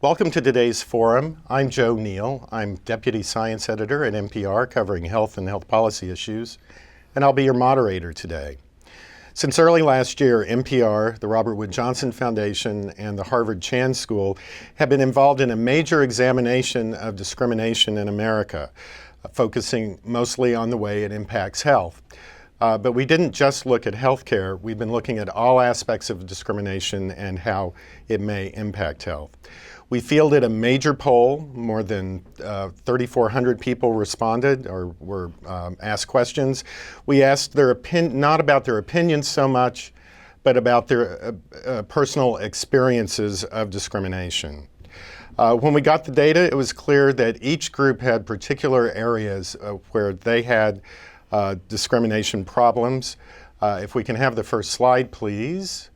Welcome to today's forum. I'm Joe Neal. I'm Deputy Science Editor at NPR covering health and health policy issues, and I'll be your moderator today. Since early last year, NPR, the Robert Wood Johnson Foundation, and the Harvard Chan School have been involved in a major examination of discrimination in America, focusing mostly on the way it impacts health. But we didn't just look at healthcare. We've been looking at all aspects of discrimination and how it may impact health. We fielded a major poll. More than 3,400 people responded or were asked questions. We asked their not about their opinions so much, but about their personal experiences of discrimination. When we got the data, it was clear that each group had particular areas where they had discrimination problems. If we can have the first slide, please.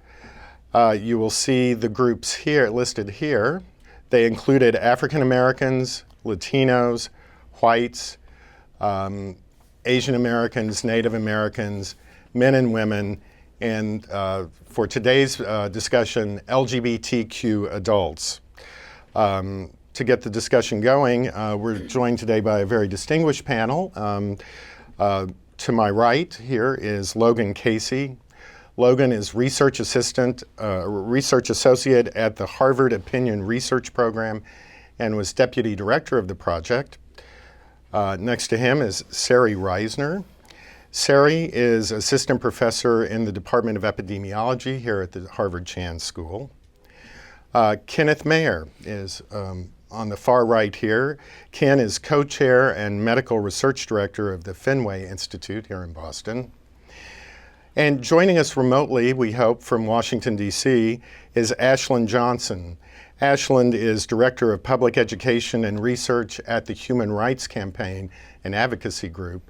You will see the groups here listed here. They included African Americans, Latinos, whites, Asian Americans, Native Americans, men and women, and for today's discussion, LGBTQ adults. To get the discussion going, we're joined today by a very distinguished panel. To my right here is Logan Casey. Logan is research associate at the Harvard Opinion Research Program and was deputy director of the project. Next to him is Sari Reisner. Sari is assistant professor in the Department of Epidemiology here at the Harvard Chan School. Kenneth Mayer is on the far right here. Ken is co-chair and medical research director of the Fenway Institute here in Boston. And joining us remotely, we hope, from Washington, D.C., is Ashland Johnson. Ashland is director of public education and research at the Human Rights Campaign and Advocacy Group.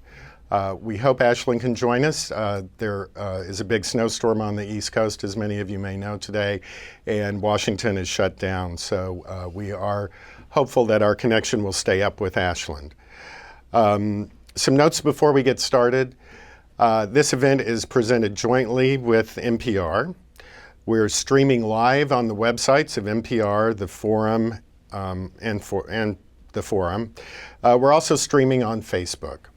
We hope Ashland can join us. There is a big snowstorm on the East Coast, as many of you may know today, and Washington is shut down. So we are hopeful that our connection will stay up with Ashland. Some notes before we get started. This event is presented jointly with NPR. We're streaming live on the websites of NPR, the Forum, and the Forum. We're also streaming on Facebook.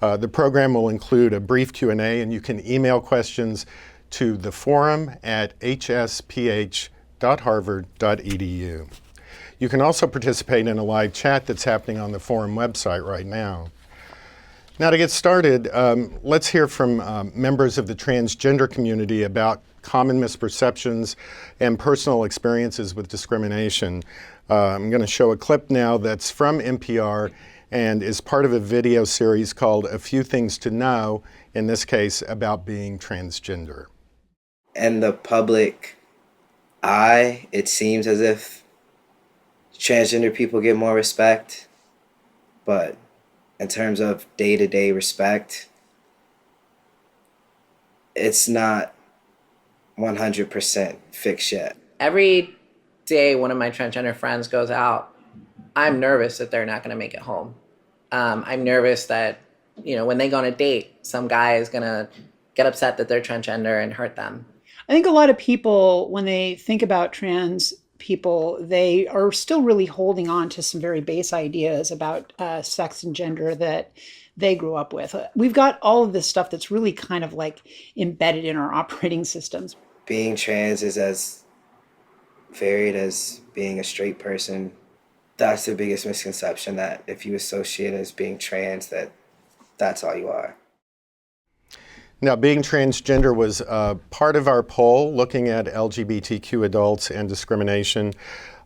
The program will include a brief Q&A, and you can email questions to theforum@hsph.harvard.edu. You can also participate in a live chat that's happening on the Forum website right now. Now to get started, let's hear from members of the transgender community about common misperceptions and personal experiences with discrimination. I'm going to show a clip now that's from NPR and is part of a video series called A Few Things to Know, in this case about being transgender. In the public eye, it seems as if transgender people get more respect, but in terms of day-to-day respect, it's not 100% fixed yet. Every day one of my transgender friends goes out, I'm nervous that they're not going to make it home. I'm nervous that, when they go on a date, some guy is going to get upset that they're transgender and hurt them. I think a lot of people, when they think about trans people, they are still really holding on to some very base ideas about sex and gender that they grew up with. We've got all of this stuff that's really kind of like embedded in our operating systems. Being trans is as varied as being a straight person. That's the biggest misconception, that if you associate as being trans, that's all you are. Now, being transgender was part of our poll looking at LGBTQ adults and discrimination.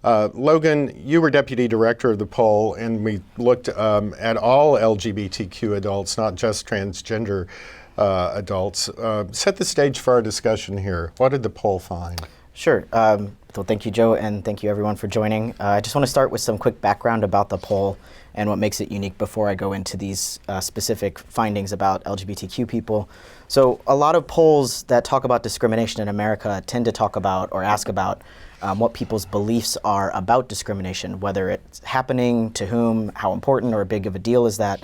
Logan, you were deputy director of the poll, and we looked at all LGBTQ adults, not just transgender adults. Set the stage for our discussion here. What did the poll find? Sure. So thank you, Joe, and thank you everyone for joining. I just want to start with some quick background about the poll and what makes it unique before I go into these specific findings about LGBTQ people. So a lot of polls that talk about discrimination in America tend to talk about or ask about what people's beliefs are about discrimination, whether it's happening, to whom, how important or big of a deal is that.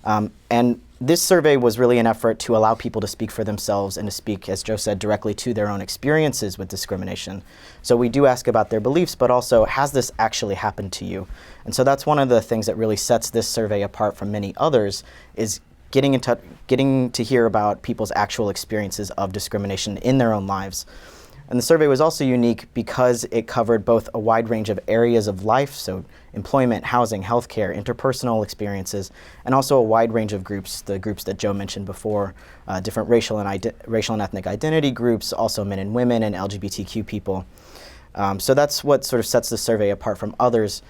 And this survey was really an effort to allow people to speak for themselves and to speak, as Joe said, directly to their own experiences with discrimination. So we do ask about their beliefs, but also, has this actually happened to you? And so that's one of the things that really sets this survey apart from many others, is getting to hear about people's actual experiences of discrimination in their own lives. And the survey was also unique because it covered both a wide range of areas of life, so employment, housing, healthcare, interpersonal experiences, and also a wide range of groups, the groups that Joe mentioned before, different racial and ethnic identity groups, also men and women, and LGBTQ people. So that's what sort of sets the survey apart from others.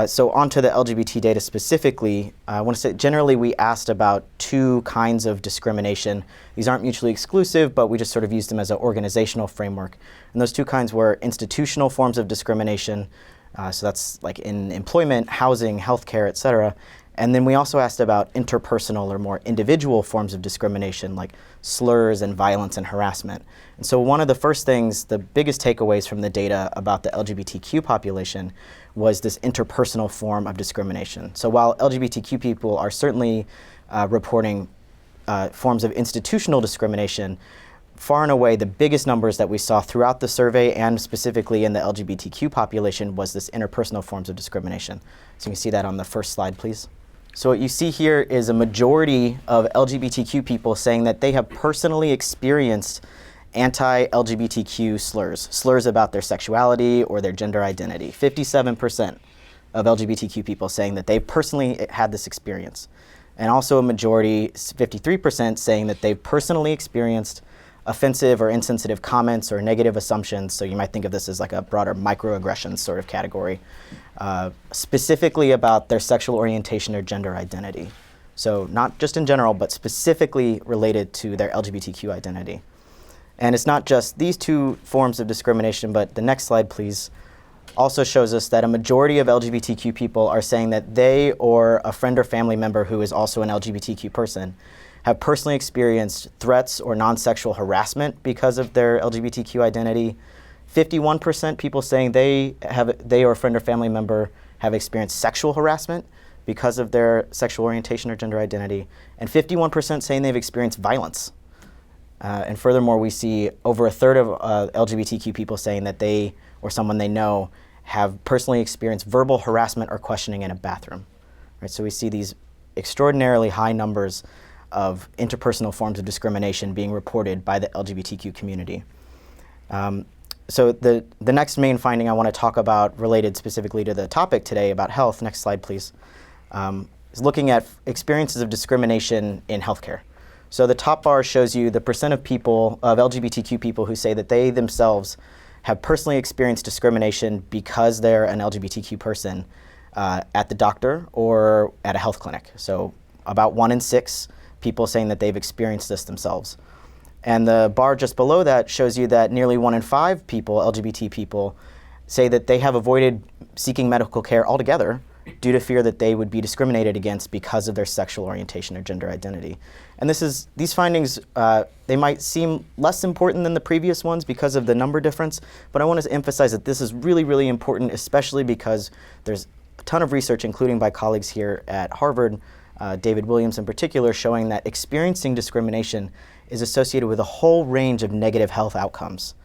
So onto the LGBT data specifically, I want to say generally we asked about two kinds of discrimination. These aren't mutually exclusive, but we just sort of used them as an organizational framework. And those two kinds were institutional forms of discrimination, so that's like in employment, housing, healthcare, et cetera. And then we also asked about interpersonal or more individual forms of discrimination, like slurs and violence and harassment. And so one of the first things, the biggest takeaways from the data about the LGBTQ population was this interpersonal form of discrimination. So while LGBTQ people are certainly reporting forms of institutional discrimination, far and away the biggest numbers that we saw throughout the survey and specifically in the LGBTQ population was this interpersonal forms of discrimination. So you can see that on the first slide, please. So what you see here is a majority of LGBTQ people saying that they have personally experienced anti-LGBTQ slurs about their sexuality or their gender identity. 57% of LGBTQ people saying that they personally had this experience. And also a majority, 53%, saying that they've personally experienced offensive or insensitive comments or negative assumptions. So you might think of this as like a broader microaggressions sort of category, specifically about their sexual orientation or gender identity. So not just in general, but specifically related to their LGBTQ identity. And it's not just these two forms of discrimination, but the next slide, please, also shows us that a majority of LGBTQ people are saying that they or a friend or family member who is also an LGBTQ person have personally experienced threats or non-sexual harassment because of their LGBTQ identity. 51% people saying they or a friend or family member have experienced sexual harassment because of their sexual orientation or gender identity, and 51% saying they've experienced violence. And furthermore, we see over a third of LGBTQ people saying that they or someone they know have personally experienced verbal harassment or questioning in a bathroom. Right? So we see these extraordinarily high numbers of interpersonal forms of discrimination being reported by the LGBTQ community. So the next main finding I want to talk about, related specifically to the topic today about health, next slide please, is looking at experiences of discrimination in healthcare. So the top bar shows you the percent of people, of LGBTQ people, who say that they themselves have personally experienced discrimination because they're an LGBTQ person at the doctor or at a health clinic. So about 1 in 6 people saying that they've experienced this themselves. And the bar just below that shows you that nearly 1 in 5 people, LGBT people, say that they have avoided seeking medical care altogether due to fear that they would be discriminated against because of their sexual orientation or gender identity. And these findings, they might seem less important than the previous ones because of the number difference, but I want to emphasize that this is really, really important, especially because there's a ton of research, including by colleagues here at Harvard, David Williams in particular, showing that experiencing discrimination is associated with a whole range of negative health outcomes.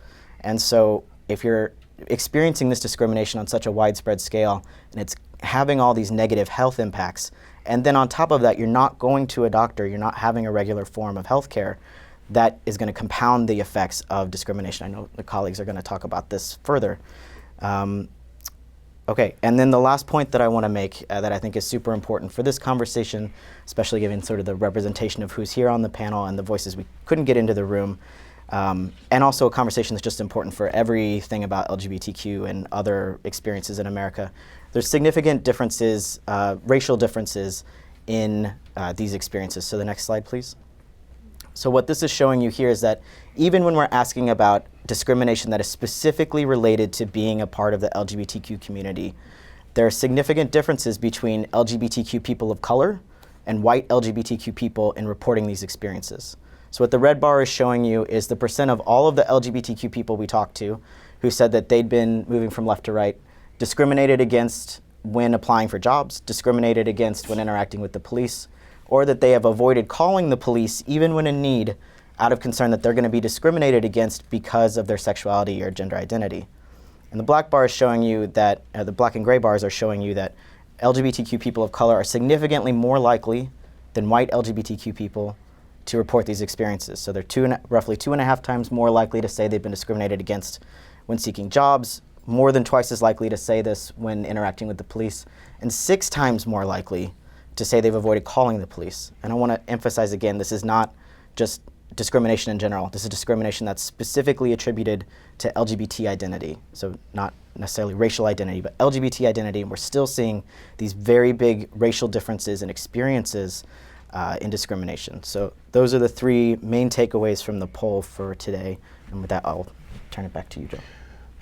And so if you're experiencing this discrimination on such a widespread scale, and it's having all these negative health impacts, and then on top of that, you're not going to a doctor, you're not having a regular form of health care, that is going to compound the effects of discrimination. I know the colleagues are going to talk about this further. Okay, and then the last point that I want to make that I think is super important for this conversation, especially given sort of the representation of who's here on the panel and the voices we couldn't get into the room, and also a conversation that's just important for everything about LGBTQ and other experiences in America. There's significant differences, racial differences in these experiences. So the next slide, please. So what this is showing you here is that even when we're asking about discrimination that is specifically related to being a part of the LGBTQ community, there are significant differences between LGBTQ people of color and white LGBTQ people in reporting these experiences. So what the red bar is showing you is the percent of all of the LGBTQ people we talked to who said that they'd been, moving from left to right, discriminated against when applying for jobs, discriminated against when interacting with the police, or that they have avoided calling the police even when in need out of concern that they're going to be discriminated against because of their sexuality or gender identity. And the black bar is showing you that, the black and gray bars are showing you that LGBTQ people of color are significantly more likely than white LGBTQ people to report these experiences. So they're roughly 2.5 times more likely to say they've been discriminated against when seeking jobs, more than twice as likely to say this when interacting with the police, and 6 times more likely to say they've avoided calling the police. And I want to emphasize again, this is not just discrimination in general. This is discrimination that's specifically attributed to LGBT identity. So not necessarily racial identity, but LGBT identity. And we're still seeing these very big racial differences and experiences in discrimination. So those are the 3 main takeaways from the poll for today. And with that, I'll turn it back to you, Joe.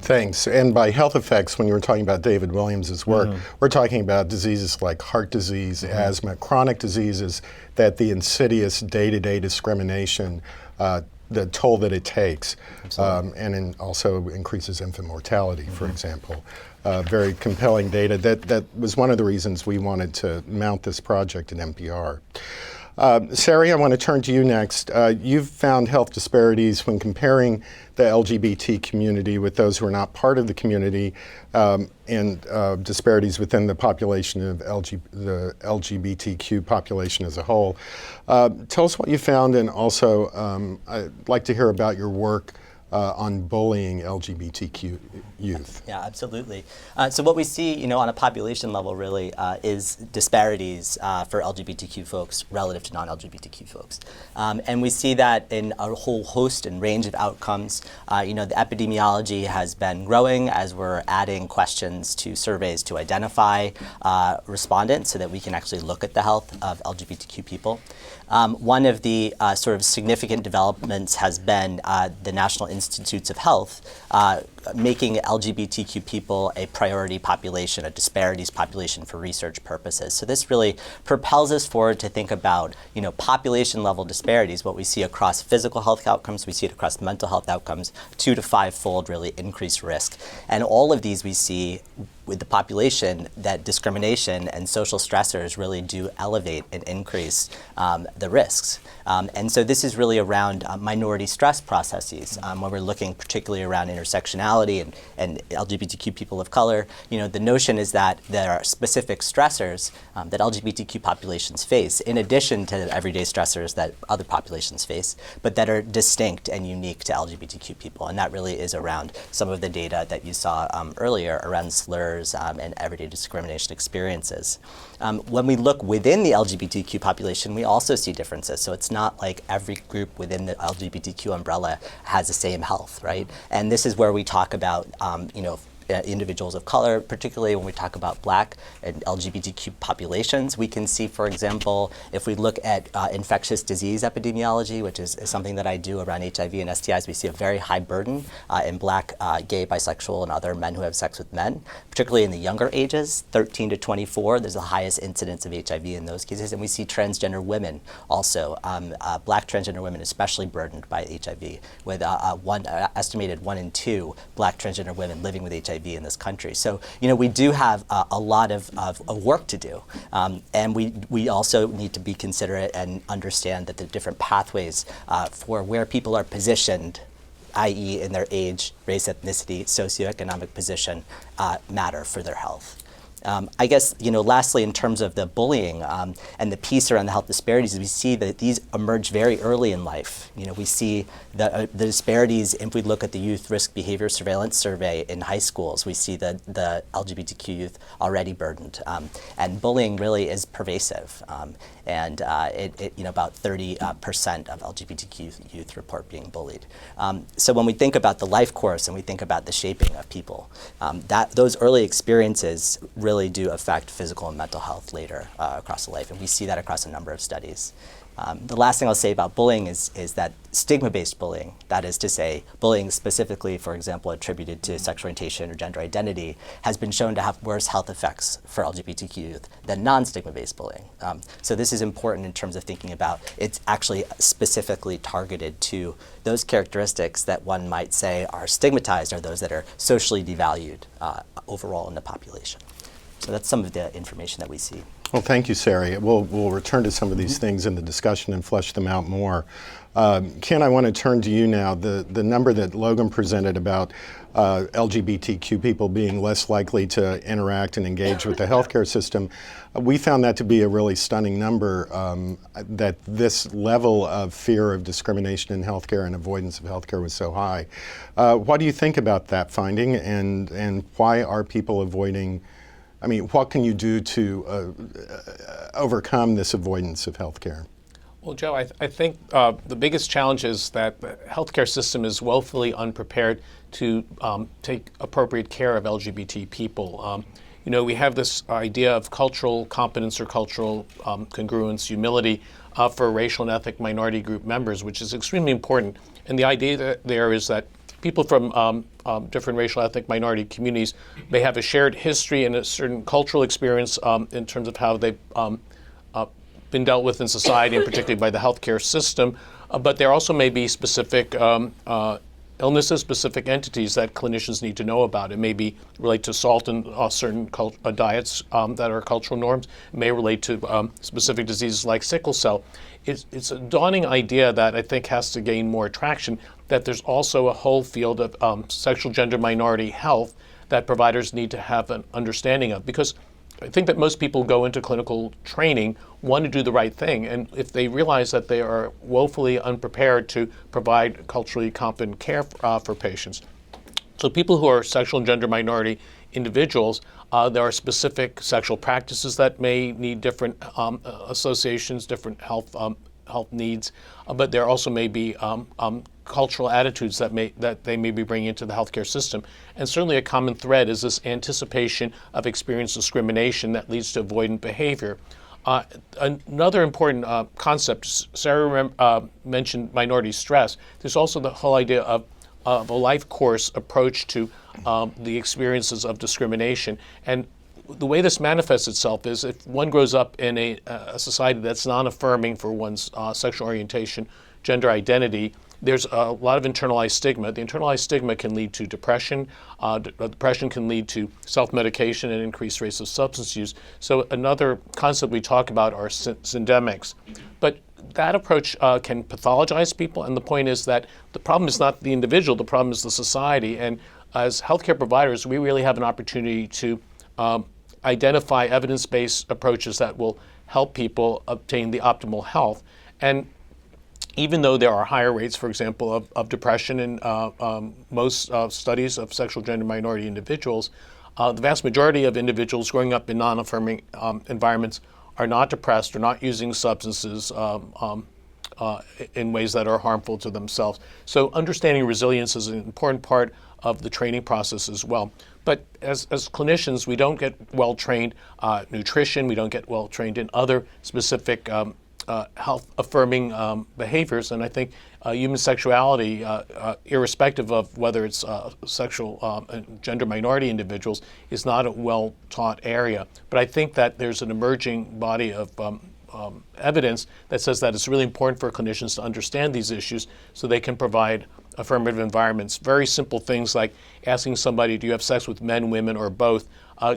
Thanks. And by health effects, when you were talking about David Williams's work, we're talking about diseases like heart disease, asthma, chronic diseases, that the insidious day-to-day discrimination, the toll that it takes, and also increases infant mortality, for example. Very compelling data. That was one of the reasons we wanted to mount this project at NPR. Sari, I want to turn to you next. You've found health disparities when comparing the LGBT community with those who are not part of the community, and disparities within the population of the LGBTQ population as a whole. Tell us what you found, and also I'd like to hear about your work on bullying LGBTQ youth. Yeah, absolutely. So what we see, on a population level really is disparities for LGBTQ folks relative to non-LGBTQ folks. And we see that in a whole host and range of outcomes. The epidemiology has been growing as we're adding questions to surveys to identify respondents so that we can actually look at the health of LGBTQ people. One of the sort of significant developments has been the National Institutes of Health making LGBTQ people a priority population, a disparities population for research purposes. So this really propels us forward to think about, population level disparities, what we see across physical health outcomes, we see it across mental health outcomes, 2 to 5-fold really increased risk. And all of these we see with the population that discrimination and social stressors really do elevate and increase the risks. And so this is really around minority stress processes, where we're looking particularly around intersectionality and LGBTQ people of color. The notion is that there are specific stressors that LGBTQ populations face, in addition to the everyday stressors that other populations face, but that are distinct and unique to LGBTQ people. And that really is around some of the data that you saw earlier around slurs and everyday discrimination experiences. When we look within the LGBTQ population, we also see differences. So it's not like every group within the LGBTQ umbrella has the same health, right? And this is where we talk about, individuals of color, particularly when we talk about Black and LGBTQ populations. We can see, for example, if we look at infectious disease epidemiology, which is something that I do around HIV and STIs, we see a very high burden in Black, gay, bisexual, and other men who have sex with men, particularly in the younger ages, 13 to 24. There's the highest incidence of HIV in those cases. And we see transgender women also, Black transgender women especially burdened by HIV, with estimated 1 in 2 Black transgender women living with HIV in this country. So, we do have a lot of work to do. And we also need to be considerate and understand that the different pathways for where people are positioned, i.e. in their age, race, ethnicity, socioeconomic position, matter for their health. I guess, lastly, in terms of the bullying and the piece around the health disparities, we see that these emerge very early in life. We see the disparities, if we look at the Youth Risk Behavior Surveillance Survey in high schools, we see the LGBTQ youth already burdened. And bullying really is pervasive. And about 30% of LGBTQ youth report being bullied. So when we think about the life course and we think about the shaping of people, those early experiences really do affect physical and mental health later across the life, and we see that across a number of studies. The last thing I'll say about bullying is that stigma-based bullying, that is to say, bullying specifically, for example, attributed to sexual orientation or gender identity, has been shown to have worse health effects for LGBTQ youth than non-stigma-based bullying. So this is important in terms of thinking about it's actually specifically targeted to those characteristics that one might say are stigmatized, or those that are socially devalued overall in the population. So that's some of the information that we see. Well, thank you, Sari. We'll return to some of these things in the discussion and flesh them out more. Ken, I want to turn to you now. The number that Logan presented about LGBTQ people being less likely to interact and engage with the healthcare system, we found that to be a really stunning number, that this level of fear of discrimination in healthcare and avoidance of healthcare was so high. What do you think about that finding, and why are people avoiding? I mean, what can you do to overcome this avoidance of healthcare? Well, Joe, I think the biggest challenge is that the healthcare system is woefully unprepared to take appropriate care of LGBT people. We have this idea of cultural competence or cultural congruence, humility for racial and ethnic minority group members, which is extremely important. And the idea there is that people from different racial ethnic minority communities may have a shared history and a certain cultural experience in terms of how they've been dealt with in society, and particularly by the healthcare system. But there also may be specific illnesses, specific entities that clinicians need to know about. It may be relate to salt in certain diets that are cultural norms. It may relate to specific diseases like sickle cell. It's a dawning idea that I think has to gain more traction, that there's also a whole field of sexual gender minority health that providers need to have an understanding of. Because I think that most people go into clinical training want to do the right thing, and if they realize that they are woefully unprepared to provide culturally competent care for patients. So people who are sexual and gender minority individuals, there are specific sexual practices that may need different associations, different health needs, but there also may be cultural attitudes that they may be bringing into the healthcare system. And certainly a common thread is this anticipation of experienced discrimination that leads to avoidant behavior. Another important concept, Sarah mentioned minority stress. There's also the whole idea of a life course approach to the experiences of discrimination. And the way this manifests itself is if one grows up in a society that's non-affirming for one's sexual orientation, gender identity, there's a lot of internalized stigma. The internalized stigma can lead to depression. Depression can lead to self-medication and increased rates of substance use. So another concept we talk about are syndemics. But that approach can pathologize people, and the point is that the problem is not the individual, the problem is the society. And as healthcare providers, we really have an opportunity to identify evidence-based approaches that will help people obtain the optimal health. And even though there are higher rates, for example, of depression in most studies of sexual gender minority individuals, the vast majority of individuals growing up in non-affirming environments are not depressed or not using substances in ways that are harmful to themselves. So understanding resilience is an important part of the training process as well. But as clinicians, we don't get well-trained nutrition, we don't get well-trained in other specific health-affirming behaviors, and I think human sexuality, irrespective of whether it's sexual and gender minority individuals, is not a well-taught area. But I think that there's an emerging body of evidence that says that it's really important for clinicians to understand these issues so they can provide affirmative environments. Very simple things like asking somebody, do you have sex with men, women, or both,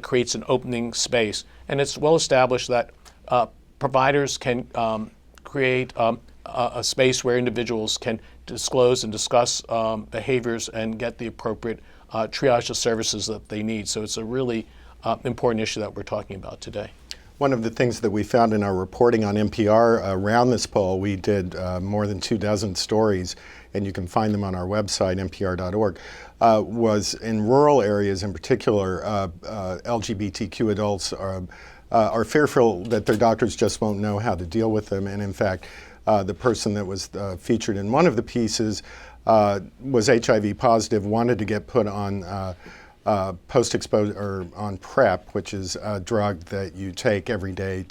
creates an opening space. And it's well established that providers can create a space where individuals can disclose and discuss behaviors and get the appropriate triage of services that they need. So it's a really important issue that we're talking about today. One of the things that we found in our reporting on NPR around this poll, we did more than 24 stories, and you can find them on our website, npr.org, was in rural areas in particular, LGBTQ adults are fearful that their doctors just won't know how to deal with them. And in fact, the person that was featured in one of the pieces was HIV positive, wanted to get put on post-exposure or on PrEP, which is a drug that you take every day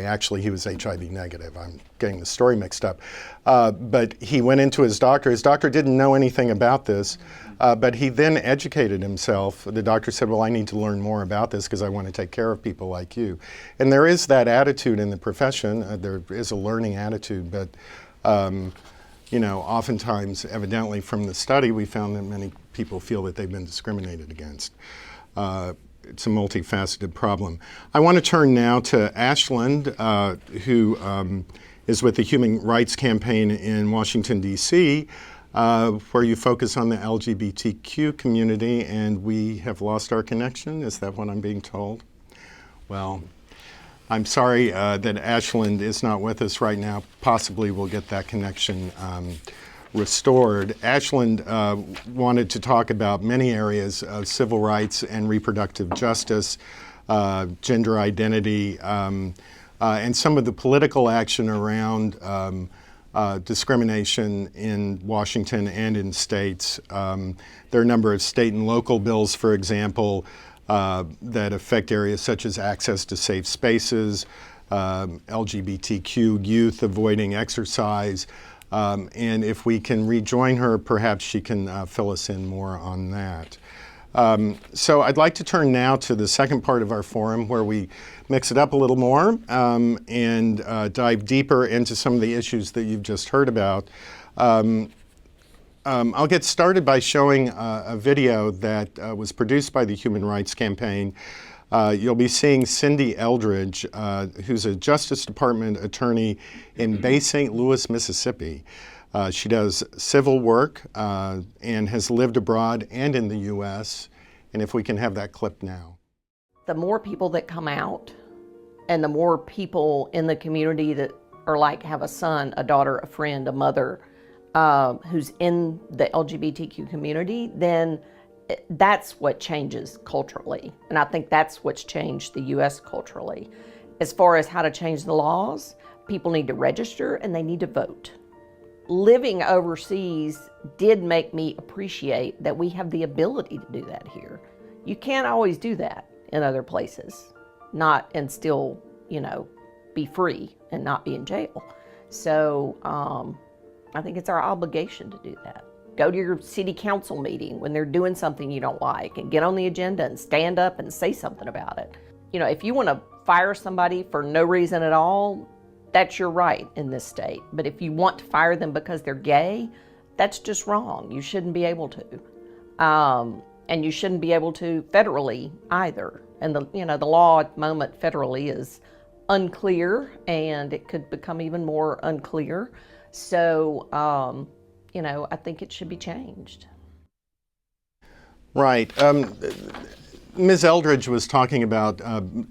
Actually, he was HIV negative. I'm getting the story mixed up. But he went into his doctor. His doctor didn't know anything about this, but he then educated himself. The doctor said, well, I need to learn more about this because I want to take care of people like you. And there is that attitude in the profession. There is a learning attitude, but oftentimes, evidently from the study, we found that many people feel that they've been discriminated against. it's a multifaceted problem. I want to turn now to Ashland, who is with the Human Rights Campaign in Washington, D.C., where you focus on the LGBTQ community, and we have lost our connection. Is that what I'm being told? Well, I'm sorry that Ashland is not with us right now. Possibly we'll get that connection restored. Ashland wanted to talk about many areas of civil rights and reproductive justice, gender identity, and some of the political action around discrimination in Washington and in states. There are a number of state and local bills, for example, that affect areas such as access to safe spaces, LGBTQ youth avoiding exercise, and if we can rejoin her, perhaps she can fill us in more on that. So I'd like to turn now to the second part of our forum where we mix it up a little more and dive deeper into some of the issues that you've just heard about. I'll get started by showing a video that was produced by the Human Rights Campaign. You'll be seeing Cindy Eldridge, who's a Justice Department attorney in Bay St. Louis, Mississippi. She does civil work and has lived abroad and in the U.S. And if we can have that clip now. The more people that come out and the more people in the community that are like have a son, a daughter, a friend, a mother who's in the LGBTQ community, then that's what changes culturally. And I think that's what's changed the U.S. culturally. As far as how to change the laws, people need to register and they need to vote. Living overseas did make me appreciate that we have the ability to do that here. You can't always do that in other places, not and still, be free and not be in jail. So I think it's our obligation to do that. Go to your city council meeting when they're doing something you don't like and get on the agenda and stand up and say something about it. If you want to fire somebody for no reason at all, that's your right in this state. But if you want to fire them because they're gay, that's just wrong. You shouldn't be able to. And you shouldn't be able to federally either. And the law at the moment federally is unclear, and it could become even more unclear. So, I think it should be changed. Right. Ms. Eldridge was talking about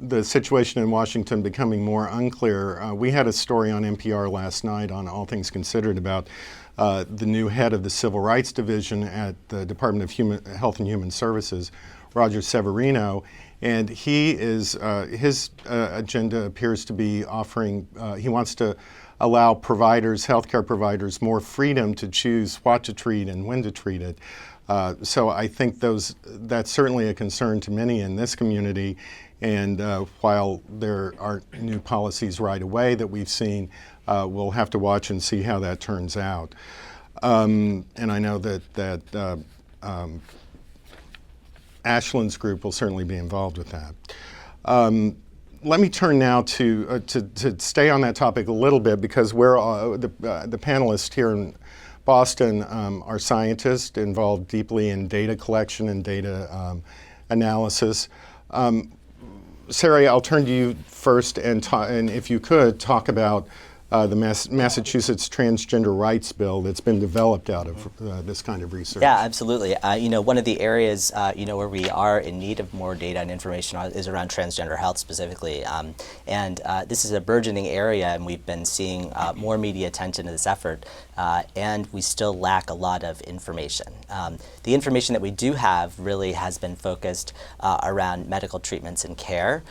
the situation in Washington becoming more unclear. We had a story on NPR last night on All Things Considered about the new head of the Civil Rights Division at the Department of Health and Human Services, Roger Severino, and his agenda appears to be offering, he wants to allow providers, healthcare providers, more freedom to choose what to treat and when to treat it. So I think that's certainly a concern to many in this community. And while there aren't new policies right away that we've seen, we'll have to watch and see how that turns out. And I know that Ashland's group will certainly be involved with that. Let me turn now to stay on that topic a little bit, because we're the panelists here in Boston are scientists involved deeply in data collection and data analysis. Sarah, I'll turn to you first, and if you could talk about the Massachusetts Transgender Rights Bill that's been developed out of this kind of research. Yeah, absolutely. One of the areas where we are in need of more data and information is around transgender health specifically, and this is a burgeoning area, and we've been seeing more media attention to this effort, and we still lack a lot of information. The information that we do have really has been focused around medical treatments and care.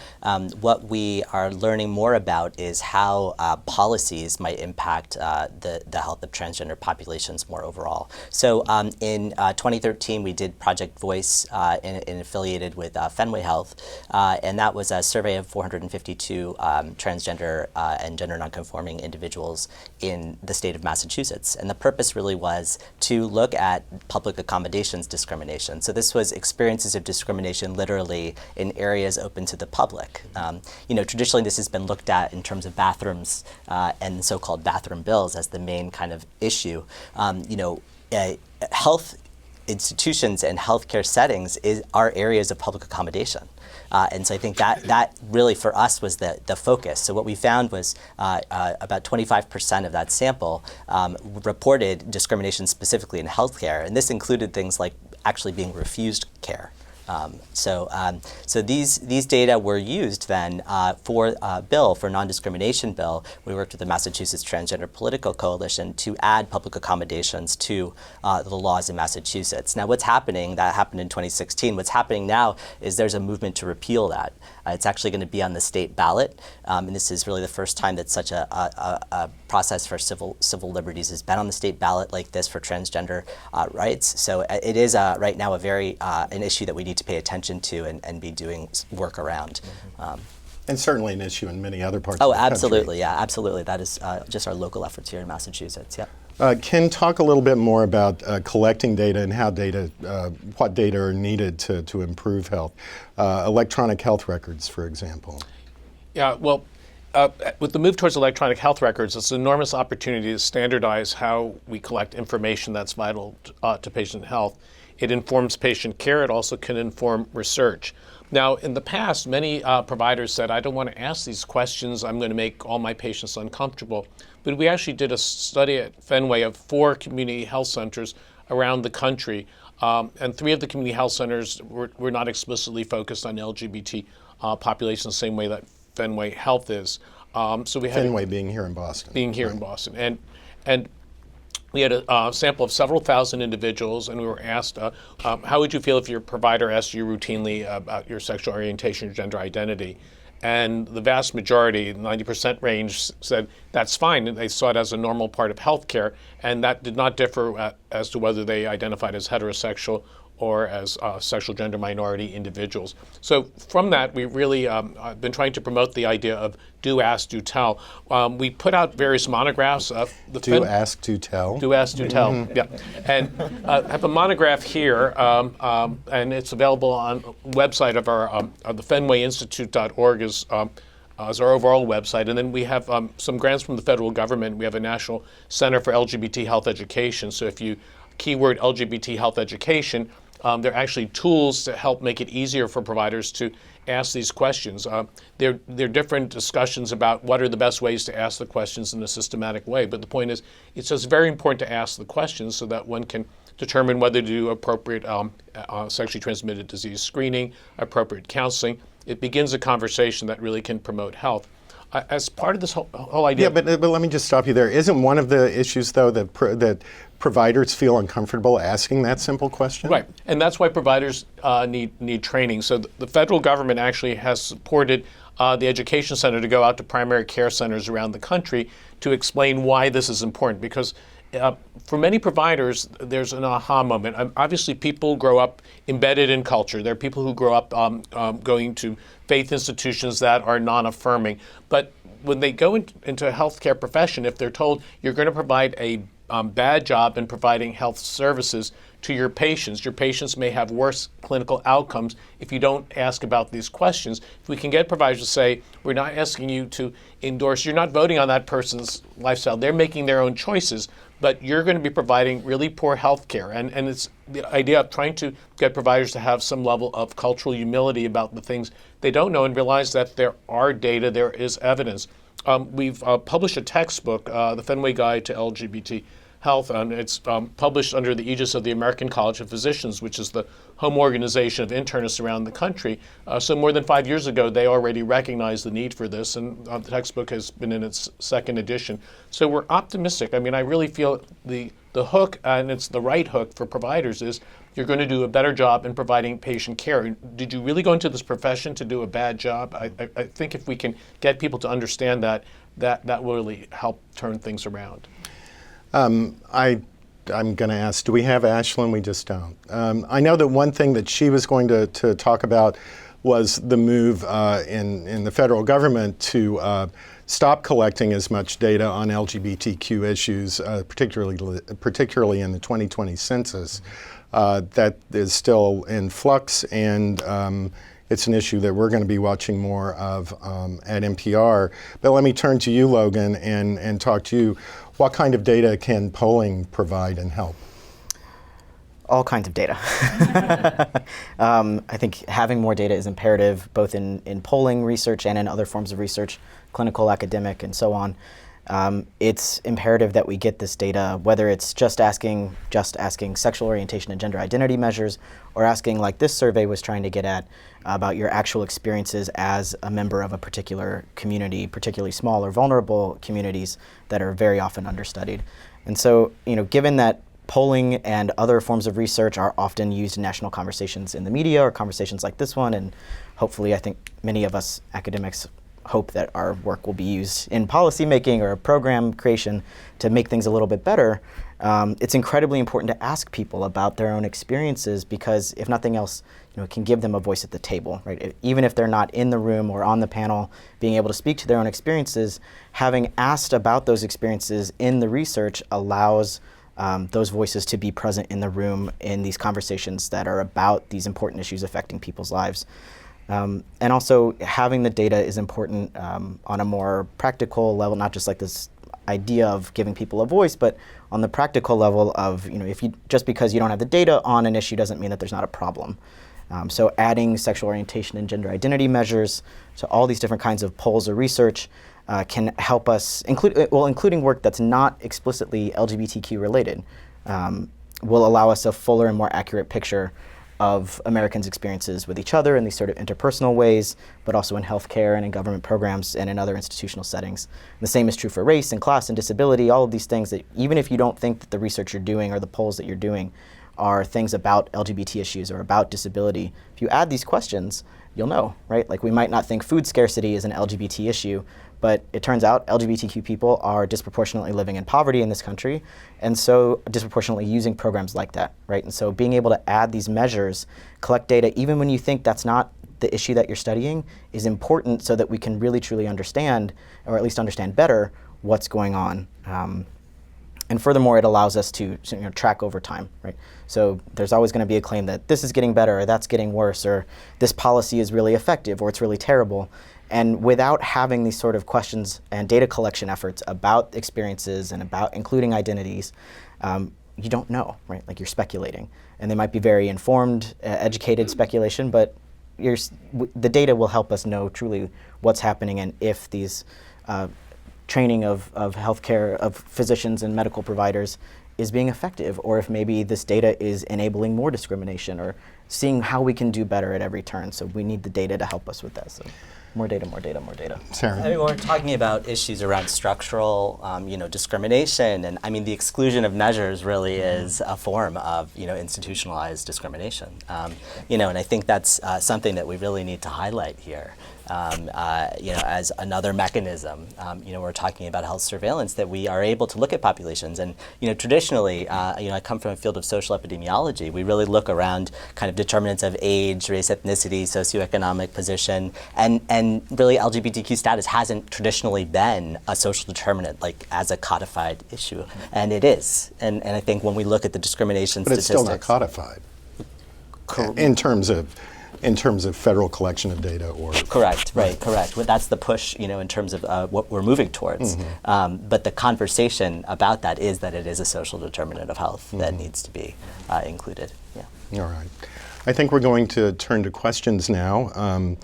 What we are learning more about is how policies might impact the health of transgender populations more overall. So in 2013, we did Project Voice and affiliated with Fenway Health, and that was a survey of 452 transgender and gender nonconforming individuals in the state of Massachusetts. And the purpose really was to look at public accommodations discrimination. So this was experiences of discrimination literally in areas open to the public. Traditionally this has been looked at in terms of bathrooms and so-called bathroom bills as the main kind of issue. Health institutions and healthcare settings are areas of public accommodation. And so I think that really for us was the focus. So what we found was about 25% of that sample reported discrimination specifically in healthcare, and this included things like actually being refused care. So these data were used then for non-discrimination bill. We worked with the Massachusetts Transgender Political Coalition to add public accommodations to the laws in Massachusetts. Now what's happening, that happened in 2016, what's happening now is there's a movement to repeal that. It's actually going to be on the state ballot, and this is really the first time that such a process for civil liberties has been on the state ballot like this for transgender rights. So it is right now a very an issue that we need to pay attention to and be doing work around. And certainly an issue in many other parts of the country. Oh, absolutely, yeah, absolutely. That is just our local efforts here in Massachusetts, yeah. Ken, talk a little bit more about collecting data and how what data are needed to improve health. Electronic health records, for example. Yeah, well, with the move towards electronic health records, it's an enormous opportunity to standardize how we collect information that's vital to patient health. It informs patient care. It also can inform research. Now, in the past, many providers said, I don't want to ask these questions. I'm going to make all my patients uncomfortable. But we actually did a study at Fenway of 4 community health centers around the country. And 3 of the community health centers were not explicitly focused on LGBT population the same way that Fenway Health is. So we had Fenway being here in Boston. Being here in Boston. And we had a sample of several thousand individuals, and we were asked, how would you feel if your provider asked you routinely about your sexual orientation or gender identity? And the vast majority, 90% range, said that's fine. And they saw it as a normal part of healthcare, and that did not differ as to whether they identified as heterosexual or as sexual gender minority individuals. So from that, we really been trying to promote the idea of do, ask, do, tell. We put out various monographs. Do, ask, do, tell. Do, ask, do, tell, yeah. And have a monograph here, and it's available on the website of our, the fenwayinstitute.org is our overall website. And then we have some grants from the federal government. We have a National Center for LGBT Health Education. So if you keyword LGBT health education, there are actually tools to help make it easier for providers to ask these questions. There are different discussions about what are the best ways to ask the questions in a systematic way, but the point is it's just very important to ask the questions so that one can determine whether to do appropriate sexually transmitted disease screening, appropriate counseling. It begins a conversation that really can promote health. As part of this whole idea... Yeah, but let me just stop you there. Isn't one of the issues, though, that providers feel uncomfortable asking that simple question? Right, and that's why providers need training. So the federal government actually has supported the Education Center to go out to primary care centers around the country to explain why this is important, because for many providers, there's an aha moment. Obviously, people grow up embedded in culture. There are people who grow up going to faith institutions that are non-affirming. But when they go into a healthcare profession, if they're told you're going to provide a bad job in providing health services to your patients may have worse clinical outcomes if you don't ask about these questions. If we can get providers to say, we're not asking you to endorse, you're not voting on that person's lifestyle, they're making their own choices, but you're going to be providing really poor health care. And it's the idea of trying to get providers to have some level of cultural humility about the things they don't know and realize that there are data, there is evidence. We've published a textbook, The Fenway Guide to LGBT Health, and it's published under the aegis of the American College of Physicians, which is the home organization of internists around the country. So more than 5 years ago, they already recognized the need for this, and the textbook has been in its 2nd edition. So we're optimistic. I mean, I really feel the hook, and it's the right hook for providers, is you're going to do a better job in providing patient care. Did you really go into this profession to do a bad job? I think if we can get people to understand that will really help turn things around. I'm going to ask, do we have Ashlyn? We just don't. I know that one thing that she was going to talk about was the move in the federal government to stop collecting as much data on LGBTQ issues, particularly in the 2020 census. That is still in flux, and it's an issue that we're going to be watching more of at NPR. But let me turn to you, Logan, and talk to you. What kind of data can polling provide and help? All kinds of data. I think having more data is imperative, both in polling research and in other forms of research, clinical, academic, and so on. It's imperative that we get this data, whether it's just asking sexual orientation and gender identity measures, or asking, like this survey was trying to get at, about your actual experiences as a member of a particular community, particularly small or vulnerable communities that are very often understudied. And so, given that polling and other forms of research are often used in national conversations in the media or conversations like this one, and hopefully I think many of us academics hope that our work will be used in policy making or program creation to make things a little bit better. It's incredibly important to ask people about their own experiences, because if nothing else, it can give them a voice at the table, right? Even if they're not in the room or on the panel, being able to speak to their own experiences, having asked about those experiences in the research allows those voices to be present in the room in these conversations that are about these important issues affecting people's lives. And also having the data is important on a more practical level, not just like this idea of giving people a voice, but on the practical level of, just because you don't have the data on an issue doesn't mean that there's not a problem. So adding sexual orientation and gender identity measures to all these different kinds of polls or research can help us, including work that's not explicitly LGBTQ related, will allow us a fuller and more accurate picture of Americans' experiences with each other in these sort of interpersonal ways, but also in healthcare and in government programs and in other institutional settings. And the same is true for race and class and disability, all of these things that even if you don't think that the research you're doing or the polls that you're doing are things about LGBT issues or about disability, if you add these questions, you'll know, right? Like we might not think food scarcity is an LGBT issue, but it turns out LGBTQ people are disproportionately living in poverty in this country, and so disproportionately using programs like that, right? And so being able to add these measures, collect data, even when you think that's not the issue that you're studying, is important so that we can really truly understand, or at least understand better, what's going on. And furthermore, it allows us to track over time, right? So there's always going to be a claim that this is getting better, or that's getting worse, or this policy is really effective, or it's really terrible. And without having these sort of questions and data collection efforts about experiences and about including identities, you don't know, right? Like you're speculating. And they might be very informed, educated speculation, but the data will help us know truly what's happening and if these training of healthcare, of physicians and medical providers is being effective, or if maybe this data is enabling more discrimination, or seeing how we can do better at every turn. So we need the data to help us with that. So more data, more data, more data. Sarah? I mean, when we're talking about issues around structural, discrimination, and I mean, the exclusion of measures really is a form of, institutionalized discrimination. And I think that's something that we really need to highlight here. As another mechanism, we're talking about health surveillance, that we are able to look at populations. And, traditionally, I come from a field of social epidemiology. We really look around kind of determinants of age, race, ethnicity, socioeconomic position, and really LGBTQ status hasn't traditionally been a social determinant, like as a codified issue. And it is. And I think when we look at the discrimination But it's statistics. still not codified in terms of federal collection of data or... Correct, right, correct. Well, that's the push, in terms of what we're moving towards. Mm-hmm. But the conversation about that is that it is a social determinant of health that needs to be included. Yeah. All right. I think we're going to turn to questions now.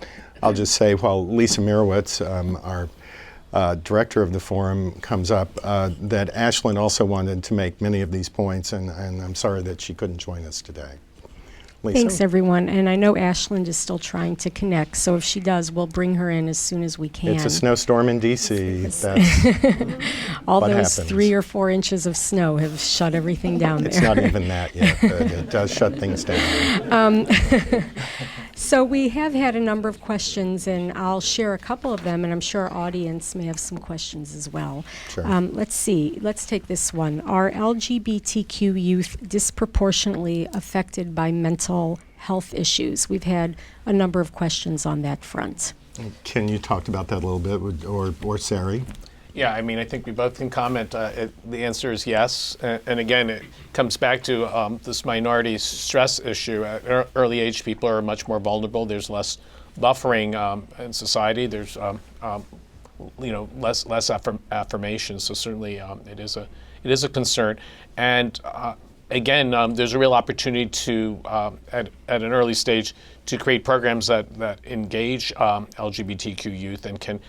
I'll just say, while Lisa Mirowitz, our director of the forum, comes up, that Ashlyn also wanted to make many of these points, and I'm sorry that she couldn't join us today. Lisa? Thanks, everyone. And I know Ashland is still trying to connect, so if she does, we'll bring her in as soon as we can. It's a snowstorm in D.C. All what those happens. 3 or 4 inches of snow have shut everything down It's there. not even that yet, but it does shut things down. So we have had a number of questions, and I'll share a couple of them, and I'm sure our audience may have some questions as well. Sure. Let's see. Let's take this one. Are LGBTQ youth disproportionately affected by mental health issues? We've had a number of questions on that front. Can you talk about that a little bit, or Sari? Yeah, I mean, I think we both can comment. The answer is yes. And again, it comes back to this minority stress issue. At early age, people are much more vulnerable. There's less buffering in society. There's less affirmation. So certainly, it is a concern. And again, there's a real opportunity to, at an early stage, to create programs that engage LGBTQ youth and can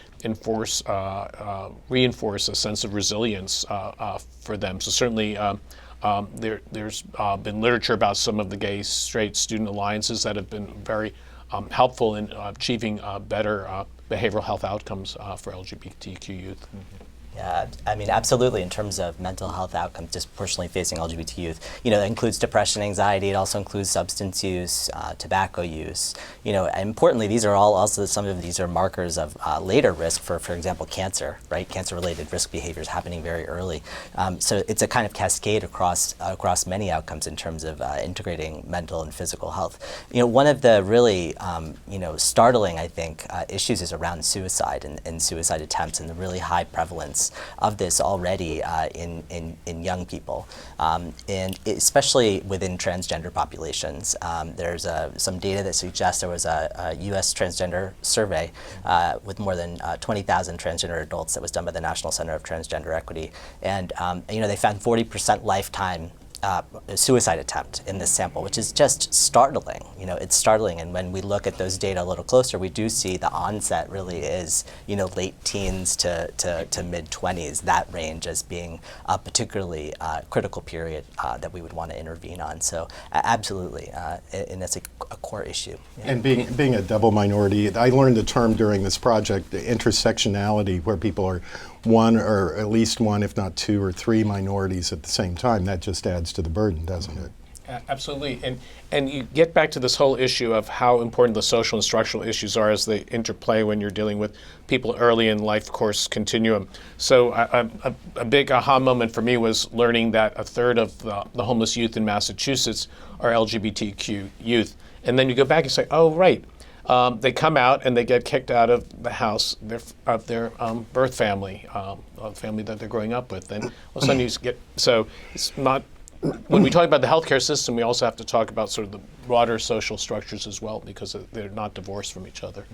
reinforce a sense of resilience for them. So certainly there's been literature about some of the gay straight student alliances that have been very helpful in achieving better behavioral health outcomes for LGBTQ youth. Yeah, I mean, absolutely. In terms of mental health outcomes disproportionately facing LGBT youth, that includes depression, anxiety. It also includes substance use, tobacco use. And importantly, these are all also some of these are markers of later risk for example, cancer. Right, cancer-related risk behaviors happening very early. So it's a kind of cascade across many outcomes in terms of integrating mental and physical health. One of the really startling, I think, issues is around suicide and suicide attempts and the really high prevalence of this already in young people, and especially within transgender populations. There's some data that suggests there was a U.S. transgender survey with more than 20,000 transgender adults that was done by the National Center of Transgender Equity, and they found 40% lifetime suicide attempt in this sample, which is just startling. It's startling, and when we look at those data a little closer, we do see the onset really is, late teens to mid-20s, that range as being a particularly critical period that we would want to intervene on. So absolutely, and that's a core issue. Yeah. And being a double minority, I learned the term during this project, the intersectionality, where people are one or at least one, if not two or three minorities at the same time. That just adds to the burden, doesn't it? Absolutely, and you get back to this whole issue of how important the social and structural issues are as they interplay when you're dealing with people early in life course continuum. So a big aha moment for me was learning that a third of the homeless youth in Massachusetts are LGBTQ youth, and then you go back and say, oh right. They come out and they get kicked out of the house of their birth family, the family that they're growing up with. And all of a sudden so it's not, when we talk about the healthcare system, we also have to talk about sort of the broader social structures as well, because they're not divorced from each other.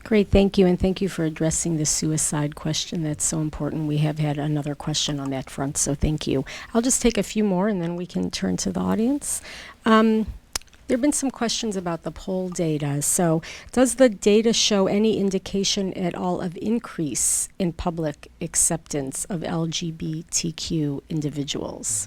Great, thank you, and thank you for addressing the suicide question. That's so important. We have had another question on that front, so thank you. I'll just take a few more and then we can turn to the audience. There have been some questions about the poll data. So does the data show any indication at all of increase in public acceptance of LGBTQ individuals?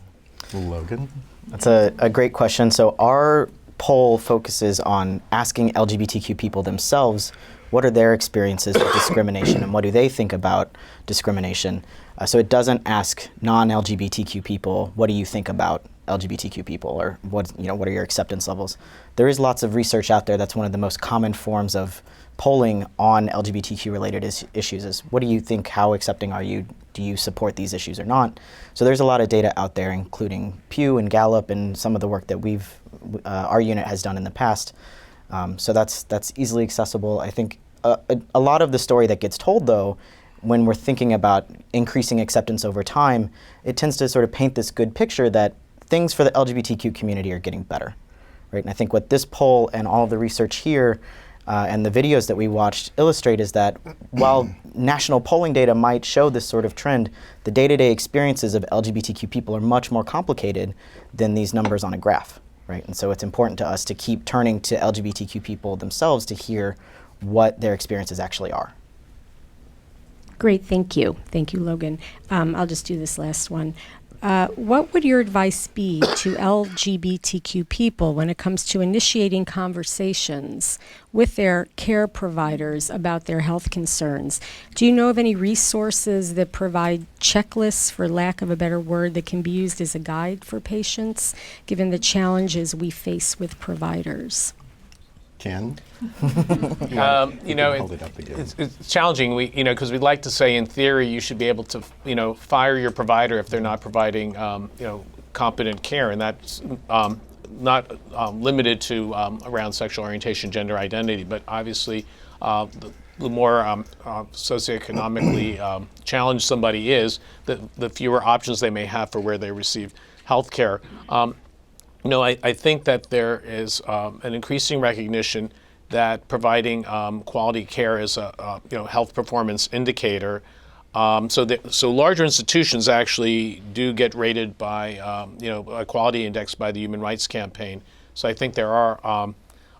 Logan? That's a great question. So our poll focuses on asking LGBTQ people themselves what are their experiences with discrimination and what do they think about discrimination. So it doesn't ask non-LGBTQ people, what do you think about LGBTQ people, or what are your acceptance levels? There is lots of research out there. That's one of the most common forms of polling on LGBTQ related issues is, what do you think, how accepting are you, do you support these issues or not? So there's a lot of data out there, including Pew and Gallup and some of the work that our unit has done in the past. So that's easily accessible. I think a lot of the story that gets told, though, when we're thinking about increasing acceptance over time, it tends to sort of paint this good picture that things for the LGBTQ community are getting better, right? And I think what this poll and all of the research here and the videos that we watched illustrate is that while national polling data might show this sort of trend, the day-to-day experiences of LGBTQ people are much more complicated than these numbers on a graph, right? And so it's important to us to keep turning to LGBTQ people themselves to hear what their experiences actually are. Great, thank you. Thank you, Logan. I'll just do this last one. What would your advice be to LGBTQ people when it comes to initiating conversations with their care providers about their health concerns? Do you know of any resources that provide checklists, for lack of a better word, that can be used as a guide for patients, given the challenges we face with providers? Ken? Hold it up again. It's challenging. Because we'd like to say, in theory, you should be able to, fire your provider if they're not providing, competent care, and that's not limited to around sexual orientation, gender identity, but obviously, the more socioeconomically challenged somebody is, the fewer options they may have for where they receive health care. I think that there is an increasing recognition that providing quality care is a health performance indicator So larger institutions actually do get rated by a quality index by the Human Rights Campaign. So I think there are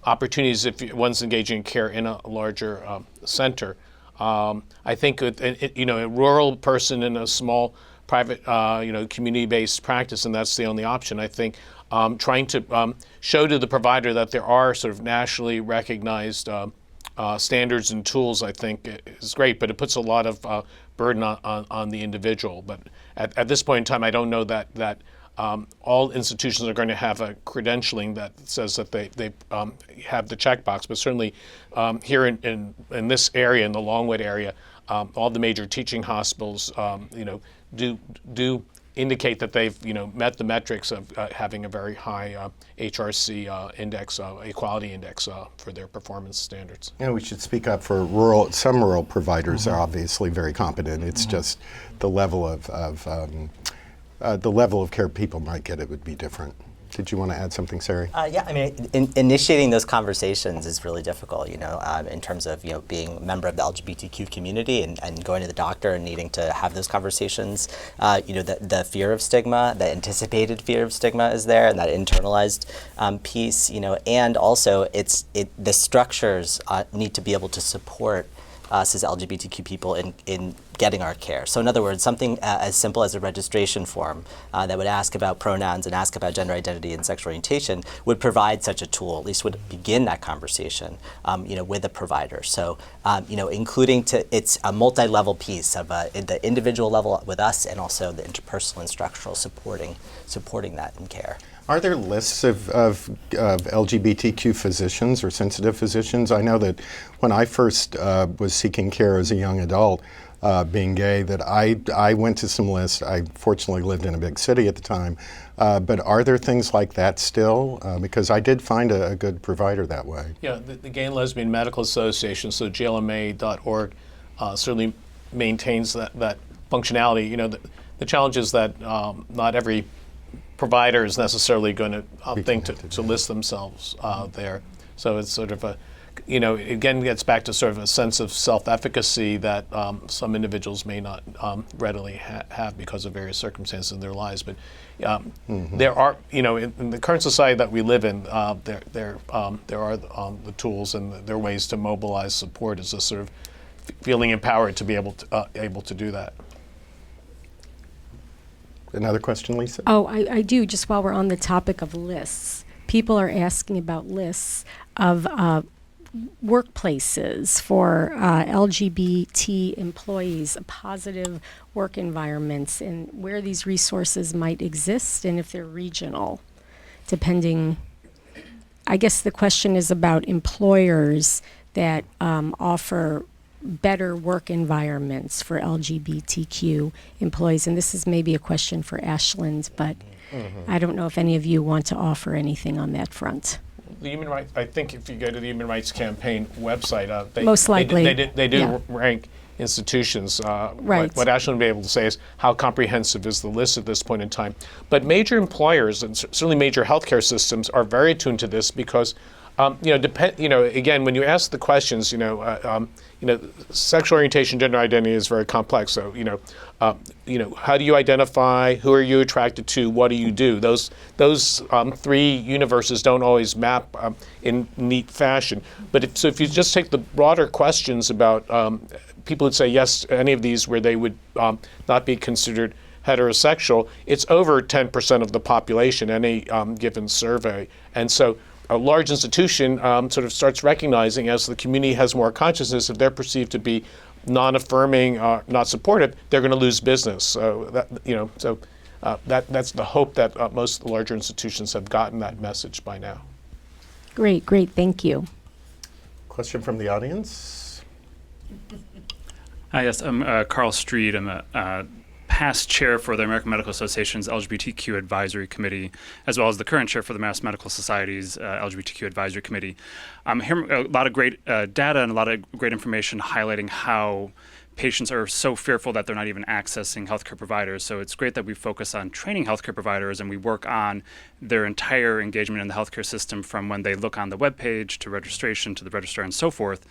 opportunities if one's engaging in care in a larger center. I think a rural person in a small private community-based practice, and that's the only option. I think trying to show to the provider that there are sort of nationally recognized standards and tools, I think, is great, but it puts a lot of burden on the individual. But at this point in time, I don't know that all institutions are going to have a credentialing that says that they have the checkbox. But certainly here in this area, in the Longwood area, all the major teaching hospitals, do indicate that they've met the metrics of having a very high HRC index, equality index for their performance standards. We should speak up for some rural providers are obviously very competent. It's just the level of care people might get, it would be different. Did you want to add something, Sari? Yeah, I mean, initiating those conversations is really difficult, in terms of, being a member of the LGBTQ community and going to the doctor and needing to have those conversations. The fear of stigma, the anticipated fear of stigma is there, and that internalized piece, and also the structures need to be able to support us as LGBTQ people in getting our care. So in other words, something as simple as a registration form that would ask about pronouns and ask about gender identity and sexual orientation would provide such a tool, at least would begin that conversation, with a provider. So, including it's a multi-level piece of the individual level with us and also the interpersonal and structural supporting that in care. Are there lists of LGBTQ physicians or sensitive physicians? I know that when I first was seeking care as a young adult, being gay, that I went to some lists. I fortunately lived in a big city at the time. But are there things like that still? Because I did find a good provider that way. Yeah, the Gay and Lesbian Medical Association, so glma.org, certainly maintains that functionality. The challenge is that not every provider is necessarily going to think to list themselves there. So it's sort of again gets back to sort of a sense of self-efficacy that some individuals may not readily have because of various circumstances in their lives. But there are, in the current society that we live in, there are the tools and there are ways to mobilize support as a sort of feeling empowered to be able to do that. Another question, Lisa? Oh, I do. Just while we're on the topic of lists, people are asking about lists of workplaces for LGBT employees, positive work environments, and where these resources might exist and if they're regional, depending. I guess the question is about employers that offer better work environments for LGBTQ employees. And this is maybe a question for Ashland, but I don't know if any of you want to offer anything on that front. The Human Rights, I think if you go to the Human Rights Campaign website, Most likely. they do Yeah. rank institutions. Right. What Ashland will be able to say is how comprehensive is the list at this point in time. But major employers and certainly major healthcare systems are very attuned to this because, again, when you ask the questions, sexual orientation, gender identity is very complex. So, how do you identify? Who are you attracted to? What do you do? Those three universes don't always map in neat fashion. But if you just take the broader questions about people would say yes to any of these where they would not be considered heterosexual, it's over 10% of the population, any given survey. And so a large institution sort of starts recognizing as the community has more consciousness, if they're perceived to be non-affirming, not supportive, they're going to lose business. So that's the hope that most of the larger institutions have gotten that message by now. Great, thank you. Question from the audience? Hi, yes, I'm Carl Street. I'm a past chair for the American Medical Association's LGBTQ Advisory Committee, as well as the current chair for the Mass Medical Society's LGBTQ Advisory Committee. I'm hearing a lot of great data and a lot of great information highlighting how patients are so fearful that they're not even accessing healthcare providers. So it's great that we focus on training healthcare providers and we work on their entire engagement in the healthcare system from when they look on the webpage to registration to the registrar and so forth.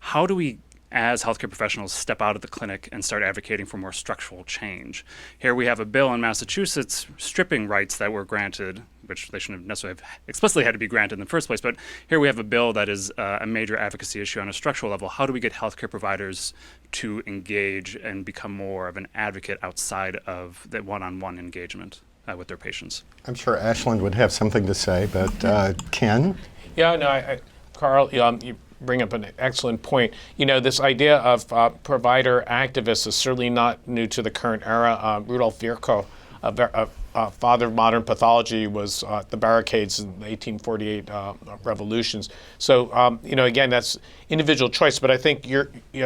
How do we as healthcare professionals step out of the clinic and start advocating for more structural change. Here we have a bill in Massachusetts stripping rights that were granted, which they shouldn't have necessarily have explicitly had to be granted in the first place, but here we have a bill that is a major advocacy issue on a structural level. How do we get healthcare providers to engage and become more of an advocate outside of the one-on-one engagement with their patients? I'm sure Ashland would have something to say, but Ken? Yeah, no, Carl, you bring up an excellent point. This idea of provider activists is certainly not new to the current era. Rudolf Virchow, a father of modern pathology, was the barricades in the 1848 revolutions. So, again, that's individual choice. But I think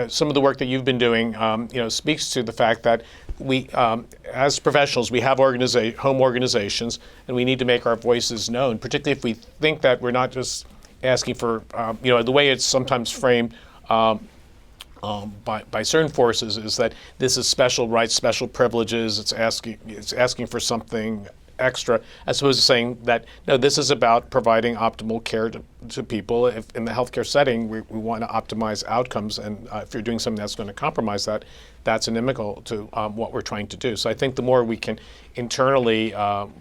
some of the work that you've been doing, speaks to the fact that we, as professionals, we have home organizations, and we need to make our voices known, particularly if we think that we're not just asking for, the way it's sometimes framed by certain forces is that this is special rights, special privileges. It's asking for something extra, as opposed to saying that no, this is about providing optimal care to people. If in the healthcare setting we want to optimize outcomes, and if you're doing something that's going to compromise that, that's inimical to what we're trying to do. So I think the more we can internally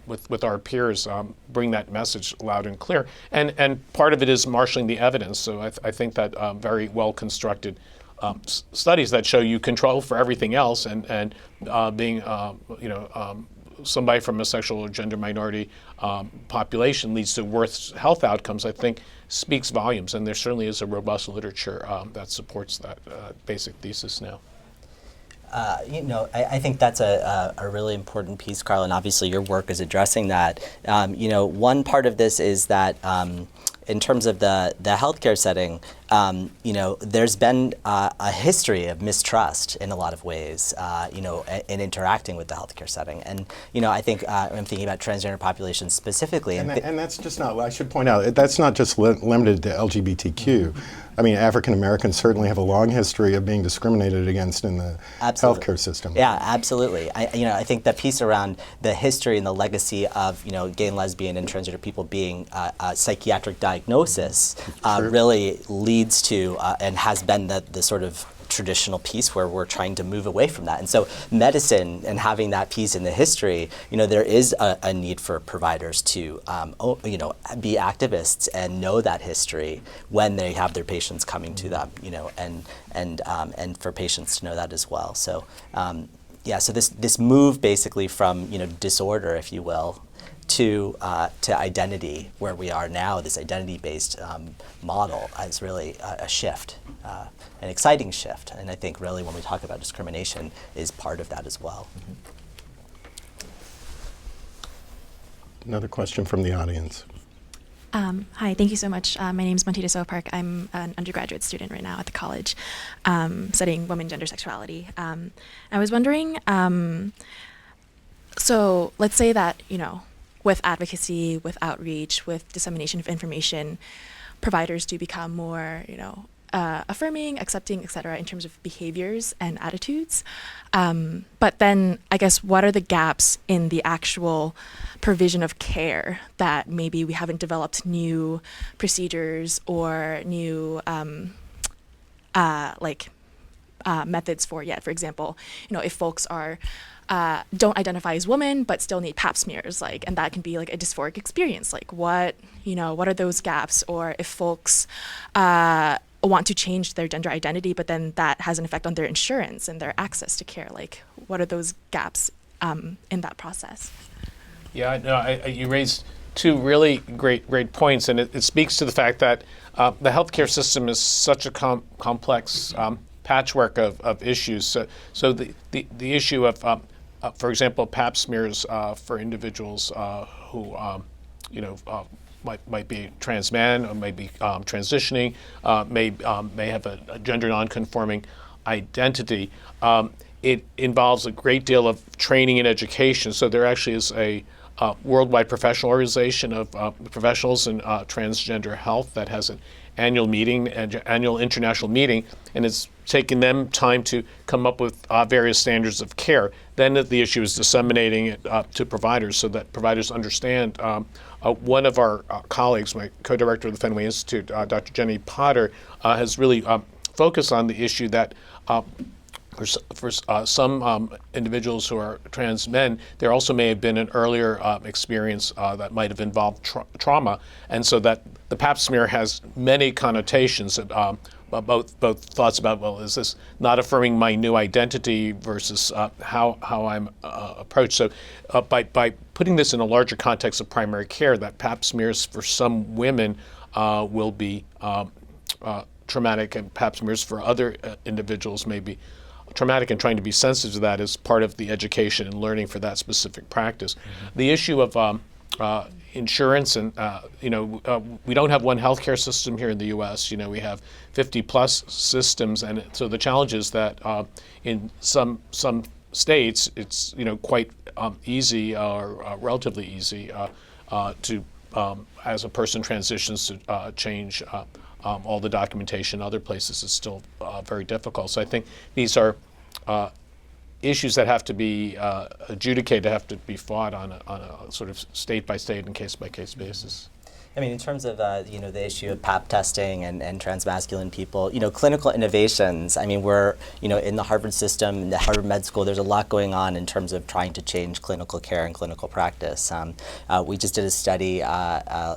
with our peers bring that message loud and clear, and part of it is marshaling the evidence. So I think that very well constructed studies that show you control for everything else, and being somebody from a sexual or gender minority population leads to worse health outcomes, I think speaks volumes. And there certainly is a robust literature that supports that basic thesis now. I think that's a really important piece, Carl, and obviously your work is addressing that. One part of this is that in terms of the healthcare setting, there's been a history of mistrust in a lot of ways, in interacting with the healthcare setting. And, I think I'm thinking about transgender populations specifically. And that's just not, I should point out, that's not just limited to LGBTQ. I mean, African Americans certainly have a long history of being discriminated against in the healthcare system. Yeah, absolutely. I think that piece around the history and the legacy of, gay and lesbian and transgender people being a psychiatric diagnosis really leads to and has been the sort of traditional piece where we're trying to move away from that. And so medicine and having that piece in the history, there is a need for providers to, be activists and know that history when they have their patients coming to them, and for patients to know that as well. So, so this move basically from, disorder, if you will, to identity, where we are now, this identity-based model is really a shift, an exciting shift. And I think really when we talk about discrimination is part of that as well. Another question from the audience. Hi, thank you so much. My name is Montita Sopark. I'm an undergraduate student right now at the college, studying women, gender, sexuality. I was wondering, so let's say that, with advocacy, with outreach, with dissemination of information, providers do become more, affirming, accepting, et cetera, in terms of behaviors and attitudes. But then I guess what are the gaps in the actual provision of care that maybe we haven't developed new procedures or new methods for yet? For example, if folks are don't identify as women but still need pap smears, and that can be a dysphoric experience. What are those gaps? Or if folks want to change their gender identity, but then that has an effect on their insurance and their access to care, what are those gaps in that process? Yeah, no, you raised two really great points, and it speaks to the fact that the healthcare system is such a complex patchwork of issues. So the issue of for example, pap smears for individuals who, might be trans men, or may be transitioning, may have a gender nonconforming identity. It involves a great deal of training and education. So there actually is a worldwide professional organization of professionals in transgender health that has an annual meeting, annual international meeting, and it's taken them time to come up with various standards of care. Then the issue is disseminating it to providers so that providers understand. One of our colleagues, my co-director of the Fenway Institute, Dr. Jenny Potter, has really focus on the issue that for some individuals who are trans men, there also may have been an earlier experience that might have involved trauma, and so that the Pap smear has many connotations. That, both thoughts about, well, is this not affirming my new identity versus how I'm approached? So by putting this in a larger context of primary care, that Pap smears for some women will be traumatic, and Pap smears for other individuals may be traumatic, and trying to be sensitive to that is part of the education and learning for that specific practice. The issue of insurance, and we don't have one healthcare system here in the U.S. We have 50 plus systems, and so the challenge is that in some states it's quite easy or relatively easy to as a person transitions to change all the documentation. Other places it's still very difficult. So I think these are issues that have to be adjudicated, have to be fought on a sort of state by state and case by case basis. I mean, in terms of the issue of Pap testing and transmasculine people, clinical innovations. I mean, we're in the Harvard system, in the Harvard Med School. There's a lot going on in terms of trying to change clinical care and clinical practice. We just did a study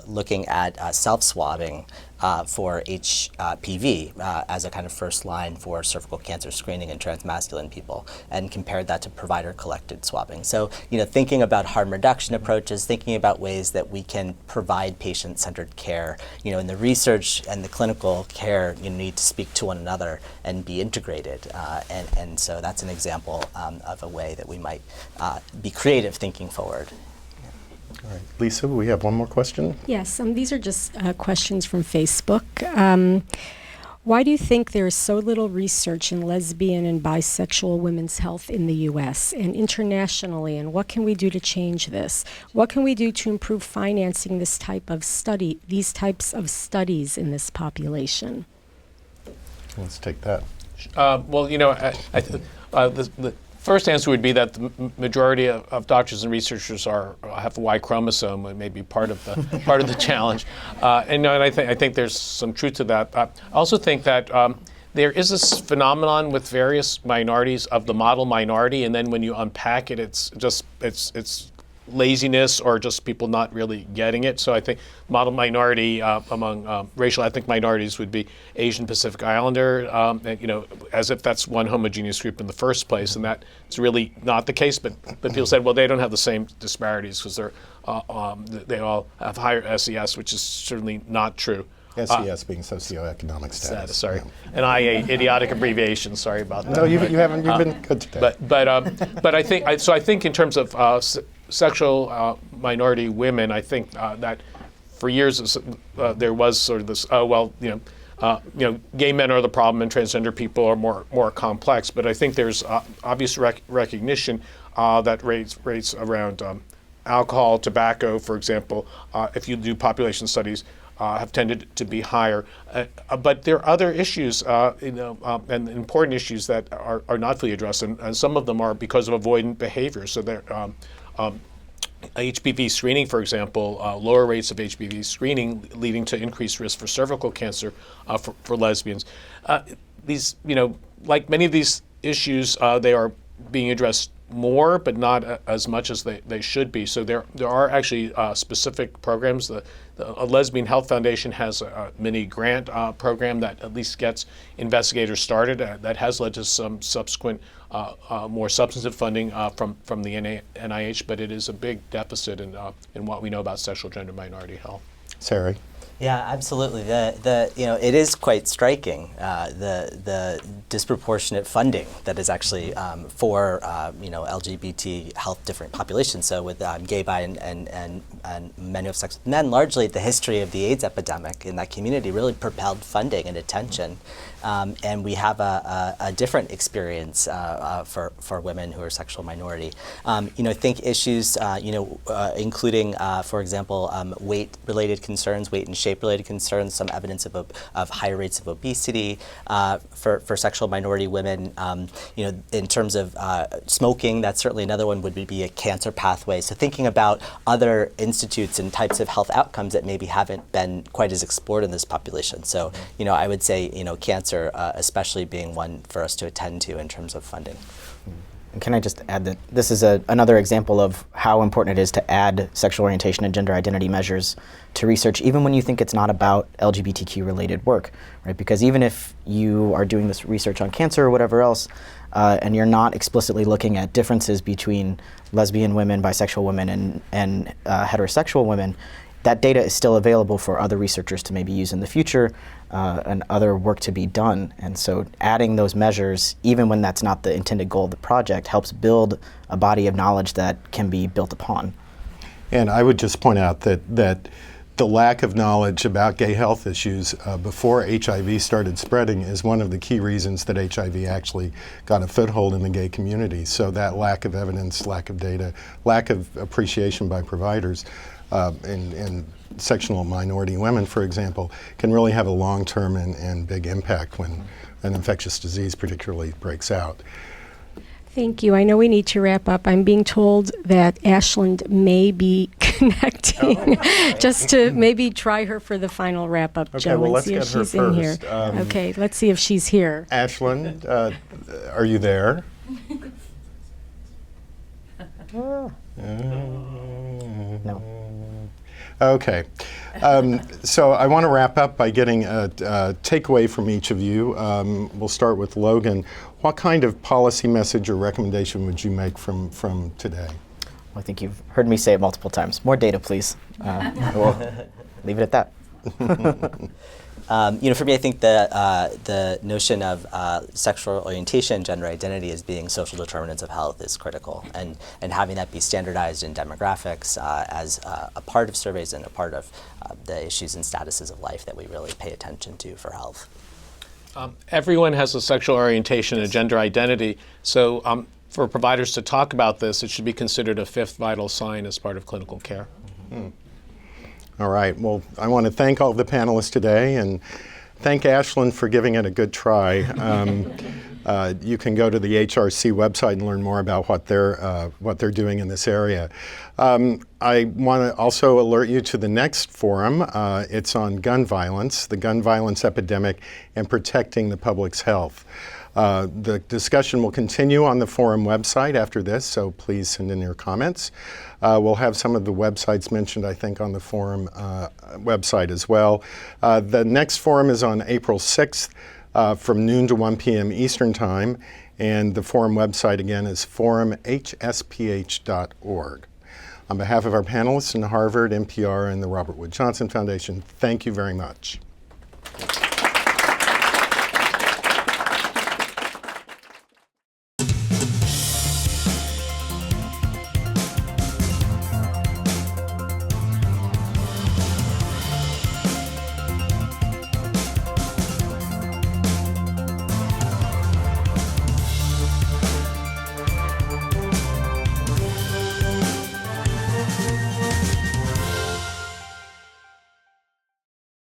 looking at self-swabbing for HPV as a kind of first line for cervical cancer screening in transmasculine people, and compared that to provider-collected swabbing. So, thinking about harm reduction approaches, thinking about ways that we can provide patient-centered care. In the research and the clinical care, you need to speak to one another and be integrated. And so that's an example of a way that we might be creative thinking forward. All right. Lisa, we have one more question. Yes, these are just questions from Facebook. Why do you think there is so little research in lesbian and bisexual women's health in the U.S. and internationally, and what can we do to change this? What can we do to improve financing these types of studies in this population? Let's take that. Well, the first answer would be that the majority of doctors and researchers have a Y chromosome, and may be part of the challenge. And I think there's some truth to that. I also think that there is this phenomenon with various minorities of the model minority, and then when you unpack it, it's laziness or just people not really getting it. So I think model minority among racial ethnic minorities would be Asian Pacific Islander, as if that's one homogeneous group in the first place, and that's really not the case. But people said, well, they don't have the same disparities because they all have higher SES, which is certainly not true. SES being socioeconomic status. Sorry, and idiotic abbreviation. Sorry about that. No, you haven't. You've been good today. But I think in terms of sexual minority women, I think that for years there was sort of this, gay men are the problem and transgender people are more complex. But I think there's obvious recognition that rates around alcohol, tobacco, for example, if you do population studies, have tended to be higher. But there are other issues, and important issues that are not fully addressed, and some of them are because of avoidant behavior. So there. HPV screening, for example, lower rates of HPV screening leading to increased risk for cervical cancer for lesbians. These, like many of these issues, they are being addressed more, but not as much as they should be. So there are actually specific programs. The Lesbian Health Foundation has a mini grant program that at least gets investigators started. That has led to some subsequent more substantive funding from the NIH, but it is a big deficit in what we know about sexual gender minority health. Sari. Yeah, absolutely. It is quite striking the disproportionate funding that is actually for LGBT health different populations. So with gay, bi, and men who have sex with men, largely the history of the AIDS epidemic in that community really propelled funding and attention. And we have a different experience for women who are sexual minority. Think issues, including, for example, weight-related concerns, weight and shape-related concerns, some evidence of higher rates of obesity for sexual minority women. In terms of smoking, that's certainly another one would be a cancer pathway. So thinking about other institutes and types of health outcomes that maybe haven't been quite as explored in this population. So, I would say, cancer especially being one for us to attend to in terms of funding. And can I just add that this is another example of how important it is to add sexual orientation and gender identity measures to research, even when you think it's not about LGBTQ-related work, right? Because even if you are doing this research on cancer or whatever else, and you're not explicitly looking at differences between lesbian women, bisexual women, and heterosexual women, that data is still available for other researchers to maybe use in the future and other work to be done. And so adding those measures, even when that's not the intended goal of the project, helps build a body of knowledge that can be built upon. And I would just point out that the lack of knowledge about gay health issues before HIV started spreading is one of the key reasons that HIV actually got a foothold in the gay community. So that lack of evidence, lack of data, lack of appreciation by providers in sexual minority women, for example, can really have a long-term and big impact when an infectious disease particularly breaks out. Thank you. I know we need to wrap up. I'm being told that Ashland may be connecting. Just to maybe try her for the final wrap-up, Okay, Joe, well, and let's see if get her she's in here. first. Okay, let's see if she's here. Ashland, are you there? No. Okay. So I want to wrap up by getting a takeaway from each of you. We'll start with Logan. What kind of policy message or recommendation would you make from today? I think you've heard me say it multiple times. More data, please. We'll leave it at that. For me, I think the notion of sexual orientation, gender identity as being social determinants of health is critical, and having that be standardized in demographics as a part of surveys and a part of the issues and statuses of life that we really pay attention to for health. Everyone has a sexual orientation and gender identity, so for providers to talk about this, it should be considered a fifth vital sign as part of clinical care. Mm-hmm. All right. Well, I want to thank all of the panelists today and thank Ashland for giving it a good try. You can go to the HRC website and learn more about what they're doing in this area. I want to also alert you to the next forum. It's on gun violence, the gun violence epidemic, and protecting the public's health. The discussion will continue on the forum website after this, so please send in your comments. We'll have some of the websites mentioned, I think, on the forum website as well. The next forum is on April 6th from noon to 1 p.m. Eastern Time, and the forum website again is forumhsph.org. On behalf of our panelists in Harvard, NPR, and the Robert Wood Johnson Foundation, thank you very much.